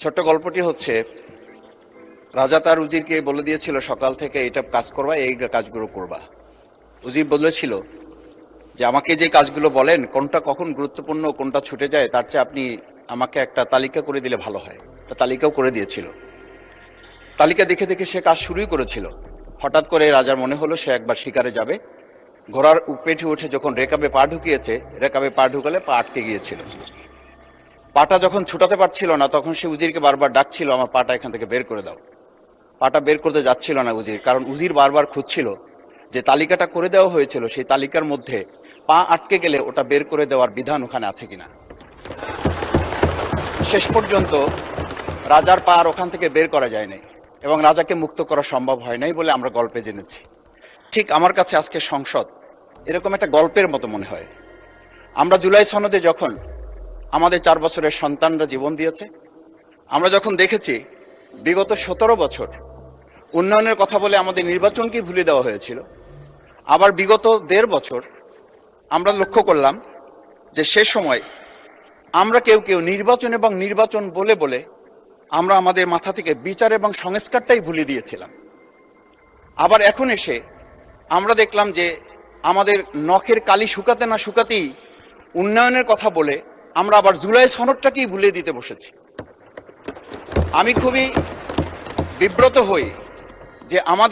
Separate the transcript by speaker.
Speaker 1: ছোট্ট গল্পটি হচ্ছে, রাজা তার উজিরকে বলে দিয়েছিল সকাল থেকে এটা কাজ করবা, এই কাজগুলো করবা। উজির বলেছিল যে আমাকে যে কাজগুলো বলেন কোনটা কখন গুরুত্বপূর্ণ কোনটা ছুটে যায় তার চেয়ে আপনি আমাকে একটা তালিকা করে দিলে ভালো হয়। একটা তালিকাও করে দিয়েছিল। তালিকা দেখে দেখে সে কাজ শুরুই করেছিল। হঠাৎ করে রাজার মনে হলো সে একবার শিকারে যাবে। ঘোড়ার পেটে উঠে যখন রেকাবে পা ঢুকিয়েছে, রেকাবে পা ঢুকালে পা আটকে গিয়েছিল। পাটা যখন ছুটাতে পারছিল না তখন সে উজিরকে বারবার ডাকছিল, আমার পাটা এখান থেকে বের করে দাও। পাটা বের করতে যাচ্ছিল না উজির, কারণ উজির বারবার খুঁজছিল যে তালিকাটা করে দেওয়া হয়েছিল সেই তালিকার মধ্যে পা আটকে গেলে ওটা বের করে দেওয়ার বিধান ওখানে আছে কিনা। শেষ পর্যন্ত রাজার পা আর ওখান থেকে বের করা যায় নাই এবং রাজাকে মুক্ত করা সম্ভব হয় নাই বলে আমরা গল্পে জেনেছি। ঠিক আমার কাছে আজকে সংসদ এরকম একটা গল্পের মতো মনে হয়। আমরা জুলাই সনদে যখন আমাদের 4 বছরের সন্তানরা জীবন দিয়েছে, আমরা যখন দেখেছি বিগত 17 বছর উন্নয়নের কথা বলে আমাদের নির্বাচনকে ভুলে দেওয়া হয়েছিল, আবার বিগত 1.5 বছর আমরা লক্ষ্য করলাম যে সে সময় আমরা কেউ কেউ নির্বাচন এবং নির্বাচন বলে বলে আমরা আমাদের মাথা থেকে বিচার এবং সংস্কারটাই ভুলে দিয়েছিলাম। আবার এখন এসে আমরা দেখলাম যে আমাদের নখের কালি শুকাতে না শুকাতেই উন্নয়নের কথা বলে আমরা আবার জুলাই সনদটাকেই ভুলে দিতে বসেছি। আমি খুবই বিব্রত হই যে আমাদের